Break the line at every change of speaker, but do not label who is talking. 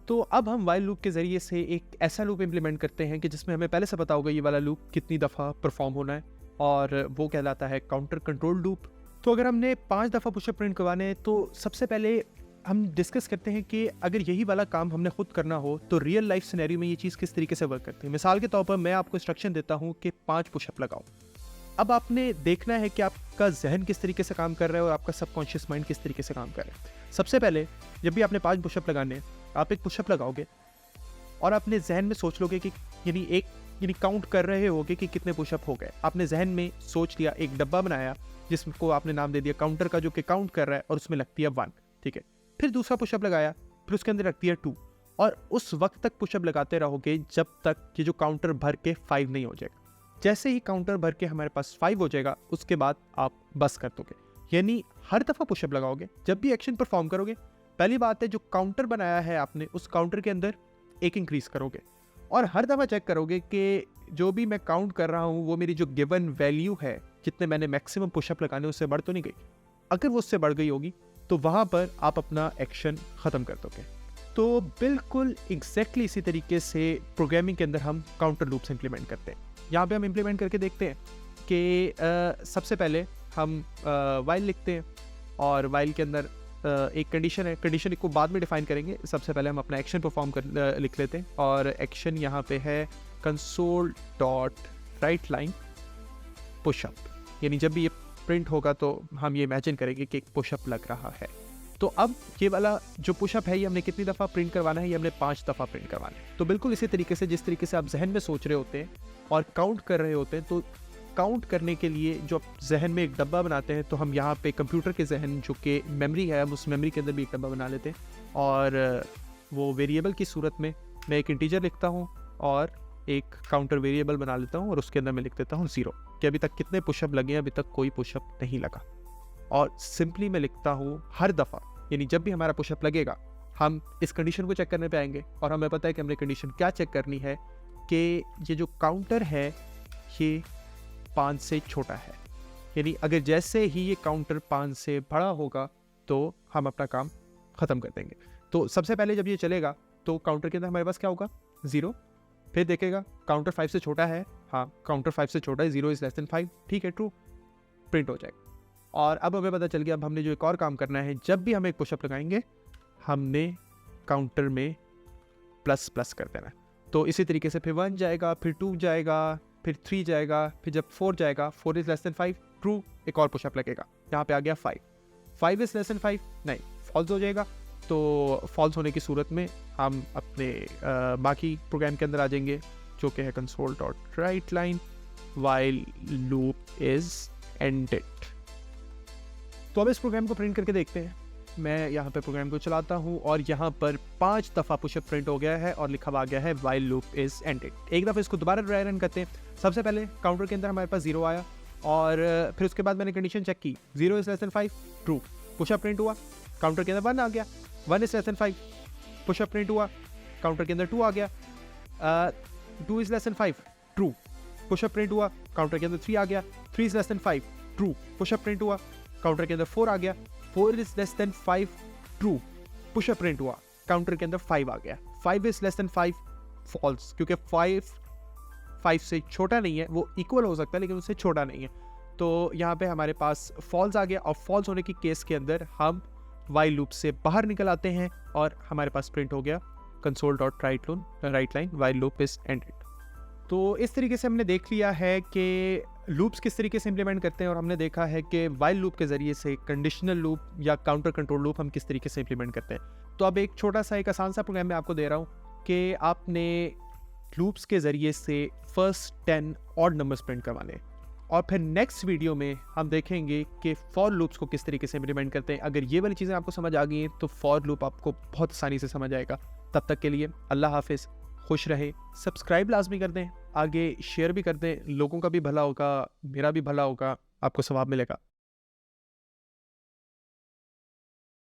तो अब हम वाइल लूप के ज़रिए से एक ऐसा लूप इम्प्लीमेंट करते हैं कि जिसमें हमें पहले से पता होगा ये वाला लूप कितनी दफ़ा परफॉर्म होना है, और वो कहलाता है काउंटर कंट्रोल लूप। तो अगर हमने 5 दफ़ा पुशअप प्रिंट करवाने हैं तो सबसे पहले हम डिस्कस करते हैं कि अगर यही वाला काम हमने खुद करना हो तो रियल लाइफ सिनेरियो में ये चीज़ किस तरीके से वर्क करती है। मिसाल के तौर पर मैं आपको इंस्ट्रक्शन देता हूँ कि 5 पुशअप लगाओ। अब आपने देखना है कि आपका जहन किस तरीके से काम कर रहा है और आपका सबकॉन्शियस माइंड किस तरीके से काम कर रहा है। सबसे पहले जब भी आपने 5 पुशअप लगाने हैं, आप एक पुशअप लगाओगे और अपने जहन में सोच लोगे कि यानी काउंट कर रहे होगे कि कितने पुशअप हो गए। आपने जहन में सोच लिया, एक डब्बा बनाया जिसको आपने नाम दे दिया काउंटर का, जो कि काउंट कर रहा है और उसमें लगती है 1, ठीक है। फिर दूसरा पुशअप लगाया, फिर उसके अंदर रखती है 2, और उस वक्त तक पुशअप लगाते रहोगे जब तक ये जो काउंटर भर के 5 नहीं हो जाएगा। जैसे ही काउंटर भर के हमारे पास 5 हो जाएगा, उसके बाद आप बस कर दोगे। यानी हर दफ़ा पुशअप लगाओगे, जब भी एक्शन परफॉर्म करोगे, पहली बात है जो काउंटर बनाया है आपने उस काउंटर के अंदर एक इंक्रीज करोगे, और हर दफ़ा चेक करोगे कि जो भी मैं काउंट कर रहा हूँ वो मेरी जो गिवन वैल्यू है, जितने मैंने मैक्सिमम पुशअप लगाने उससे बढ़ तो नहीं गई। अगर वो उससे बढ़ गई होगी तो वहाँ पर आप अपना एक्शन ख़त्म कर दोगे। तो बिल्कुल एग्जैक्टली इसी तरीके से प्रोग्रामिंग के अंदर हम काउंटर लूप्स इंप्लीमेंट करते हैं। यहाँ पे हम इंप्लीमेंट करके देखते हैं कि सबसे पहले हम वाइल लिखते हैं, और वाइल के अंदर एक कंडीशन है, कंडीशन को बाद में डिफाइन करेंगे। सबसे पहले हम अपना एक्शन परफॉर्म कर लिख लेते हैं, और एक्शन यहाँ पे है console dot write line pushup. यानी जब भी ये प्रिंट होगा तो हम ये इमेजिन करेंगे कि एक पुशअप लग रहा है। तो अब ये वाला जो पुशअप है ये हमने कितनी दफ़ा प्रिंट करवाना है, ये हमने 5 दफ़ा प्रिंट करवाना है। तो बिल्कुल इसी तरीके से जिस तरीके से आप जहन में सोच रहे होते हैं और काउंट कर रहे होते हैं, तो काउंट करने के लिए जो आप जहन में एक डब्बा बनाते हैं, तो हम यहाँ पे कंप्यूटर के जहन जो कि मेमोरी है, हम उस मेमोरी के अंदर भी एक डब्बा बना लेते हैं, और वो वेरिएबल की सूरत में मैं एक इंटीजर लिखता हूँ और एक काउंटर वेरिएबल बना लेता हूँ, और उसके अंदर मैं लिख देता हूँ 0 कि अभी तक कितने पुशअप लगे हैं। अभी तक कोई पुशअप नहीं लगा, और सिंपली मैं लिखता हूँ हर दफ़ा, यानी जब भी हमारा पुशअप लगेगा हम इस कंडीशन को चेक करने पे आएंगे, और हमें पता है कि हमने कंडीशन क्या चेक करनी है कि ये जो काउंटर है ये 5 से छोटा है। यानी अगर जैसे ही ये काउंटर 5 से बड़ा होगा तो हम अपना काम ख़त्म कर देंगे। तो सबसे पहले जब ये चलेगा तो काउंटर के अंदर हमारे पास क्या होगा 0, फिर देखेगा काउंटर 5 से छोटा है, हाँ काउंटर 5 से छोटा है, 0 इज़ लेस देन 5, ठीक है, ट्रू, प्रिंट हो जाएगा। और अब हमें पता चल गया, अब हमने जो एक और काम करना है, जब भी हम एक पुशअप लगाएंगे हमने काउंटर में प्लस प्लस कर देना है। तो इसी तरीके से फिर 1 जाएगा, फिर 2 जाएगा, फिर 3 जाएगा, फिर जब 4 जाएगा, 4 इज़ लेस देन 5, ट्रू, एक और पुशअप लगेगा। यहाँ पे आ गया 5 इज़ लेस देन 5, नहीं, फॉल्स हो जाएगा। तो फॉल्स होने की सूरत में हम अपने बाकी प्रोग्राम के अंदर आ जाएंगे, जो कि है console dot write line while loop is ended. तो अब इस प्रोग्राम को प्रिंट करके देखते हैं। मैं यहाँ पे प्रोग्राम को चलाता हूँ और यहाँ पर 5 दफ़ा पुशअप प्रिंट हो गया है और लिखा हुआ गया है वाइल लूप इज़ एंडेड। एक दफ़ा इसको दोबारा ड्राई रन करते हैं। सबसे पहले काउंटर के अंदर हमारे पास 0 आया, और फिर उसके बाद मैंने कंडीशन चेक की, 0 is less than 5, true, pushup print हुआ, काउंटर के अंदर 1 आ गया, 1 is less than 5, pushup print हुआ, काउंटर के अंदर 2 आ गया, 2 is less than 5, true, pushup print हुआ, काउंटर के अंदर 3 आ गया, 3 is less than 5, true, pushup print हुआ, काउंटर के अंदर 4 आ गया, 4 is less than 5, true, pushup print हुआ, काउंटर के अंदर 5 आ गया, 5 इज लेस देन 5, फॉल्स, क्योंकि 5 से छोटा नहीं है, वो इक्वल हो सकता है लेकिन उससे छोटा नहीं है। तो यहाँ पे हमारे पास फॉल्स आ गया, और फॉल्स होने की केस के अंदर हम वाइल लूप से बाहर निकल आते हैं और हमारे पास प्रिंट हो गया console dot write line while loop is ended. तो इस तरीके से हमने देख लिया है कि लूप्स किस तरीके से इंप्लीमेंट करते हैं, और हमने देखा है कि वाइल लूप के ज़रिए से कंडीशनल लूप या काउंटर कंट्रोल लूप हम किस तरीके से इंप्लीमेंट करते हैं। तो अब एक छोटा सा एक आसान सा प्रोग्राम मैं आपको दे रहा हूँ कि आपने लूप्स के ज़रिए से फर्स्ट 10 ऑड नंबर्स प्रिंट करवाने हैं, और फिर नेक्स्ट वीडियो में हम देखेंगे कि फॉर लूप्स को किस तरीके से इंप्लीमेंट करते हैं। अगर ये वाली चीज़ें आपको समझ आ गई हैं तो फॉर लूप आपको बहुत आसानी से समझ आएगा। तब तक के लिए अल्लाह हाफिज़, खुश रहे, सब्सक्राइब लाजमी कर दें, आगे शेयर भी कर दें, लोगों का भी भला होगा, मेरा भी भला होगा, आपको सवाब मिलेगा।